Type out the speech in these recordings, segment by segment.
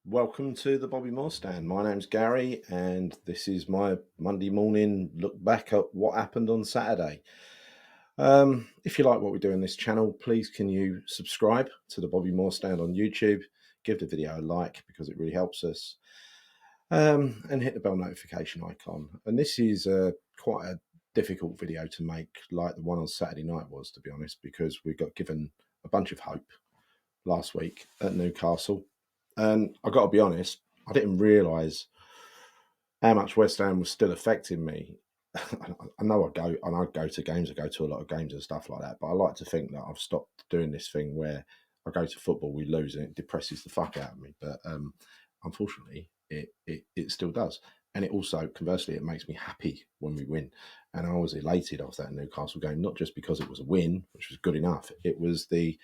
Welcome to the Bobby Moore Stand. My name's Gary, and this is my Monday morning look back at what happened on Saturday. If you like what we do in this channel, please can you subscribe to the Bobby Moore Stand on YouTube, give the video a like because it really helps us, and hit the bell notification icon. And this is quite a difficult video to make, like the one on Saturday night was, to be honest, because we got given a bunch of hope last week at Newcastle. And I got to be honest, I didn't realise how much West Ham was still affecting me. I know I go to games, I go to a lot of games and stuff like that, but I like to think that I've stopped doing this thing where I go to football, we lose, and it depresses the fuck out of me. But unfortunately, it still does. And it also, conversely, it makes me happy when we win. And I was elated off that Newcastle game, not just because it was a win, which was good enough. It was the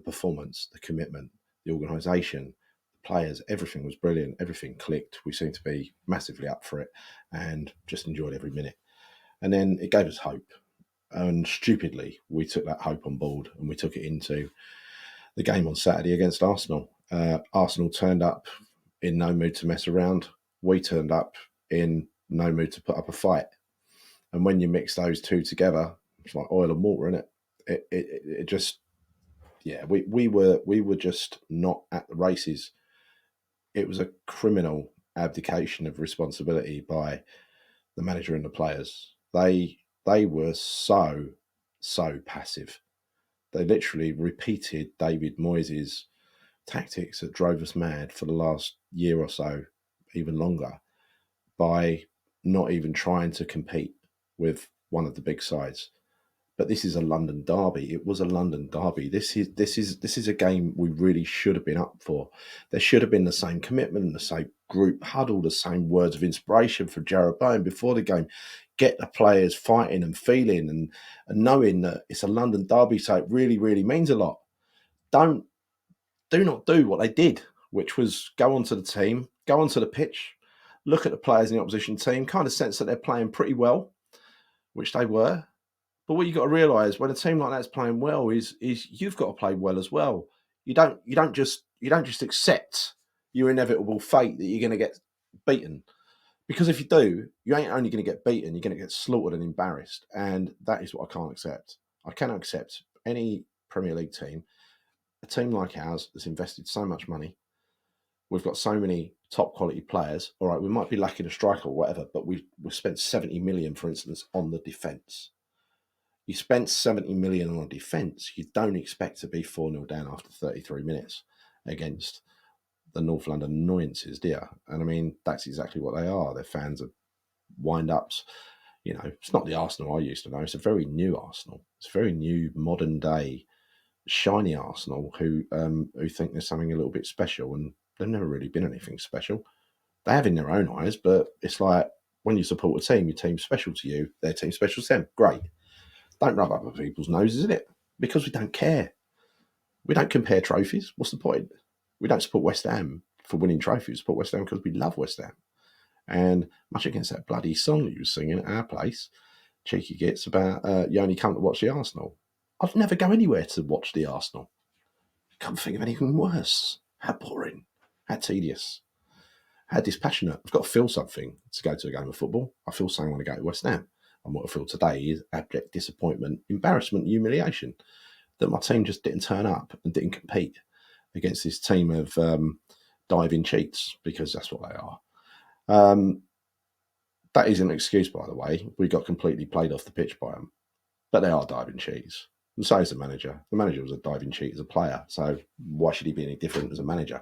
performance, the commitment, the organisation, players, everything was brilliant. Everything clicked. We seemed to be massively up for it and just enjoyed every minute. And then it gave us hope. And stupidly, we took that hope on board and we took it into the game on Saturday against Arsenal. Arsenal turned up in no mood to mess around. We turned up in no mood to put up a fight. And when you mix those two together, it's like oil and water, isn't it? It just, yeah, we were just not at the races. It was a criminal abdication of responsibility by the manager and the players. They were so passive. They literally repeated David Moyes' tactics that drove us mad for the last year or so, even longer, by not even trying to compete with one of the big sides. But this is a London derby. It was a London derby. This is a game we really should have been up for. There should have been the same commitment, the same group huddle, the same words of inspiration for Jarrod Bowen before the game. Get the players fighting and feeling and knowing that it's a London derby, so it really, really means a lot. Do not do what they did, which was go onto the team, go onto the pitch, look at the players in the opposition team, kind of sense that they're playing pretty well, which they were. But what you've got to realise when a team like that's playing well is you've got to play well as well. You don't just accept your inevitable fate that you're going to get beaten. Because if you do, you ain't only going to get beaten, you're going to get slaughtered and embarrassed. And that is what I can't accept. I cannot accept any Premier League team, a team like ours that's invested so much money. We've got so many top quality players. All right, we might be lacking a striker or whatever, but we've spent 70 million, for instance, on the defence. You spent 70 million on a defence. You don't expect to be 4-0 down after 33 minutes against the North London annoyances, do you? And I mean, that's exactly what they are. Their fans are wind-ups. You know, it's not the Arsenal I used to know. It's a very new Arsenal. It's a very new, modern-day, shiny Arsenal who think there's something a little bit special, and they've never really been anything special. They have in their own eyes, but it's like when you support a team, your team's special to you, their team's special to them. Great. Don't rub up other people's noses, is it? Because we don't care. We don't compare trophies. What's the point? We don't support West Ham for winning trophies. We support West Ham because we love West Ham. And much against that bloody song that you were singing at our place, cheeky gits, about you only come to watch the Arsenal. I'd never go anywhere to watch the Arsenal. Can't think of anything worse. How boring. How tedious. How dispassionate. I've got to feel something to go to a game of football. I feel something when I go to West Ham. And what I feel today is abject disappointment, embarrassment, humiliation that my team just didn't turn up and didn't compete against this team of diving cheats, because that's what they are. That is an excuse, by the way. We got completely played off the pitch by them. But they are diving cheats. And so is the manager. The manager was a diving cheat as a player. So why should he be any different as a manager?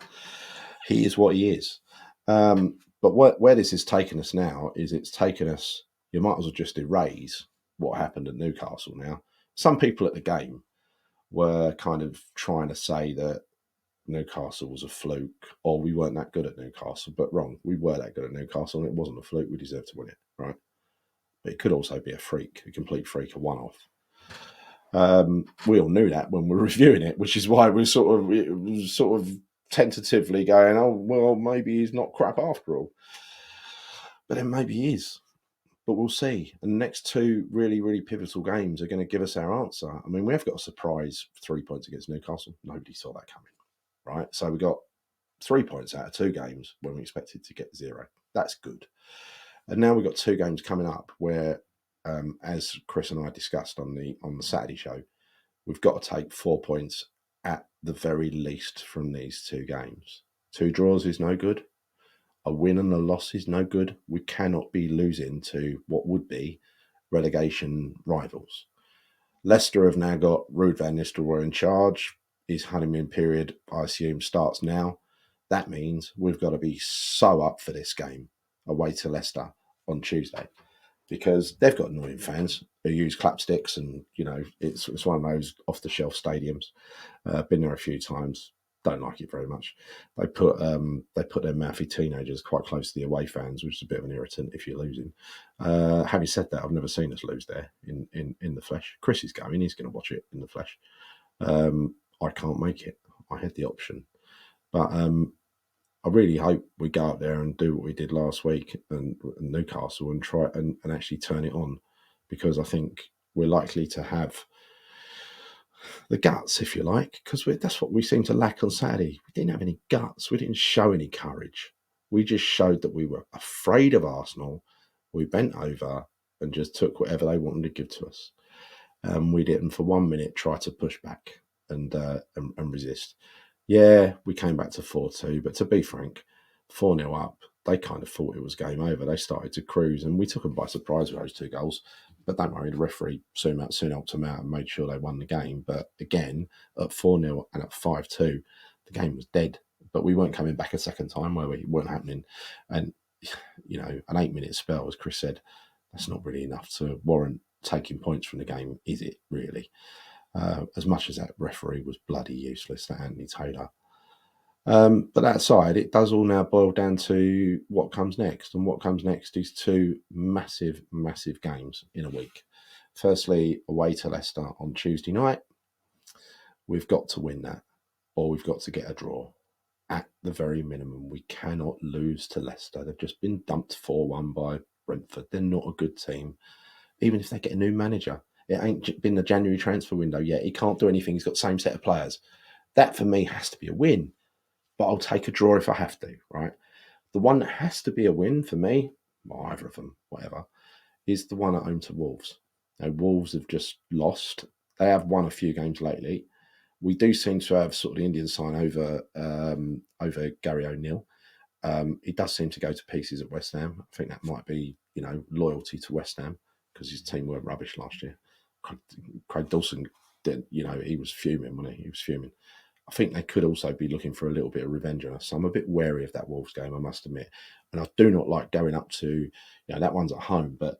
He is what he is. But where this has taken us now is it's taken us, you might as well just erase what happened at Newcastle now. Some people at the game were kind of trying to say that Newcastle was a fluke, or we weren't that good at Newcastle, but wrong. We were that good at Newcastle, and it wasn't a fluke. We deserved to win it, right? But it could also be a freak, a complete freak, a one-off. We all knew that when we were reviewing it, which is why we sort of tentatively going, oh, well, maybe he's not crap after all. But then maybe he is. But we'll see. And the next two really, really pivotal games are going to give us our answer. I mean, we have got a surprise 3 points against Newcastle. Nobody saw that coming, right? So we got 3 points out of 2 games when we expected to get 0. That's good. And now we've got 2 games coming up where, as Chris and I discussed on the Saturday show, we've got to take 4 points at the very least from these 2 games. 2 draws is no good. A win and a loss is no good. We cannot be losing to what would be relegation rivals. Leicester have now got Ruud van Nistelrooy in charge. His honeymoon period, I assume, starts now. That means we've got to be so up for this game away to Leicester on Tuesday, because they've got annoying fans who use clapsticks, and it's one of those off-the-shelf stadiums. Been there a few times. Don't like it very much. They put their mouthy teenagers quite close to the away fans, which is a bit of an irritant if you're losing. Having said that, I've never seen us lose there in the flesh. Chris is going; he's going to watch it in the flesh. I can't make it. I had the option, but I really hope we go out there and do what we did last week and Newcastle and try and actually turn it on, because I think we're likely to have the guts, if you like, because that's what we seem to lack on Saturday. We didn't have any guts. We didn't show any courage. We just showed that we were afraid of Arsenal. We bent over and just took whatever they wanted to give to us. We didn't for 1 minute try to push back and resist. Yeah, we came back to 4-2, but to be frank, 4-0 up, they kind of thought it was game over. They started to cruise, and we took them by surprise with those 2 goals. But don't worry, the referee soon helped them out and made sure they won the game. But again, at 4-0 and at 5-2, the game was dead. But we weren't coming back a second time, where we weren't happening. And, an 8-minute spell, as Chris said, that's not really enough to warrant taking points from the game, is it, really? As much as that referee was bloody useless, that Anthony Taylor. But that aside, it does all now boil down to what comes next. And what comes next is 2 massive, massive games in a week. Firstly, away to Leicester on Tuesday night. We've got to win that, or we've got to get a draw. At the very minimum, we cannot lose to Leicester. They've just been dumped 4-1 by Brentford. They're not a good team, even if they get a new manager. It ain't been the January transfer window yet. He can't do anything. He's got the same set of players. That, for me, has to be a win. But I'll take a draw if I have to, right? The one that has to be a win for me, or either of them, whatever, is the one at home to Wolves. Now, Wolves have just lost. They have won a few games lately. We do seem to have sort of the Indian sign over Gary O'Neill. He does seem to go to pieces at West Ham. I think that might be, loyalty to West Ham, because his team were rubbish last year. Craig Dawson did, he was fuming, wasn't he? He was fuming. I think they could also be looking for a little bit of revenge on us. So I'm a bit wary of that Wolves game, I must admit. And I do not like going up to, that one's at home, but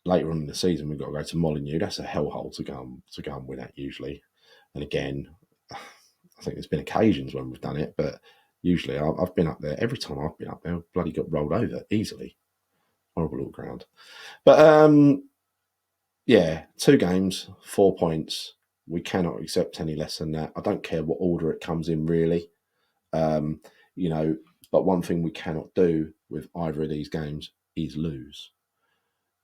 later on in the season, we've got to go to Molineux. That's a hellhole to go and win at usually. And again, I think there's been occasions when we've done it, but usually I've been up there. Every time I've been up there, I've bloody got rolled over easily. Horrible little ground. But 2 games, 4 points. We cannot accept any less than that. I don't care what order it comes in, really. But one thing we cannot do with either of these games is lose.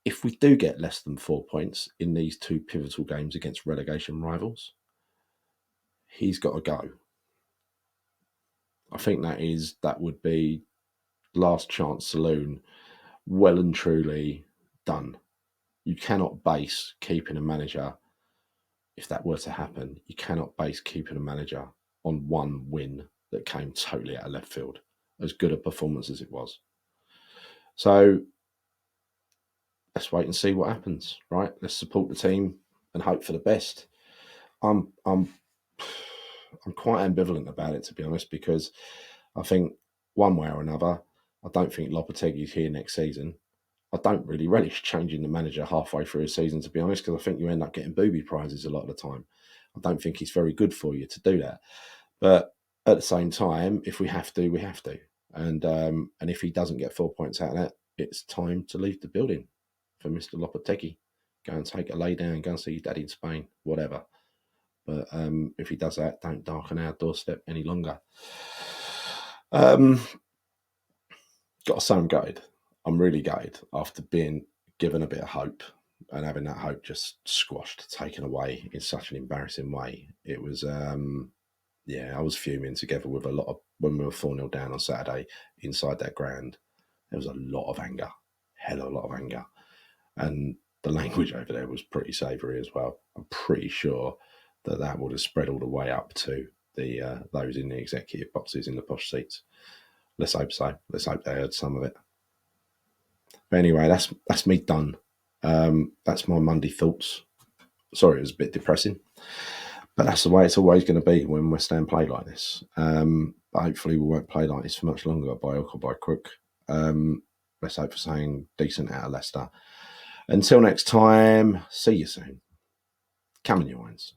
If we do get less than 4 points in these 2 pivotal games against relegation rivals, he's got to go. I think that would be last chance saloon, well and truly done. You cannot base keeping a manager. If that were to happen, you cannot base keeping a manager on 1 win that came totally out of left field, as good a performance as it was. So let's wait and see what happens, right? Let's support the team and hope for the best. I'm quite ambivalent about it, to be honest, because I think one way or another, I don't think Lopetegui is here next season. I don't really relish changing the manager halfway through a season, to be honest, because I think you end up getting booby prizes a lot of the time. I don't think it's very good for you to do that. But at the same time, if we have to, we have to. And if he doesn't get 4 points out of that, it's time to leave the building for Mr. Lopetegui. Go and take a lay down, go and see your daddy in Spain, whatever. But if he does that, don't darken our doorstep any longer. Got to say I'm gutted. I'm really gutted after being given a bit of hope and having that hope just squashed, taken away in such an embarrassing way. It was Yeah, I was fuming together with a lot of, when we were 4-0 down on Saturday inside that ground, there was a lot of anger, hell of a lot of anger. And the language over there was pretty savoury as well. I'm pretty sure that would have spread all the way up to the those in the executive boxes in the posh seats. Let's hope so. Let's hope they heard some of it. But anyway, that's me done. That's my Monday thoughts. Sorry, it was a bit depressing, but that's the way it's always going to be when West Ham play like this. But hopefully we won't play like this for much longer, by hook or by crook. Let's hope for something decent out of Leicester. Until next time, see you soon. Come in your wines.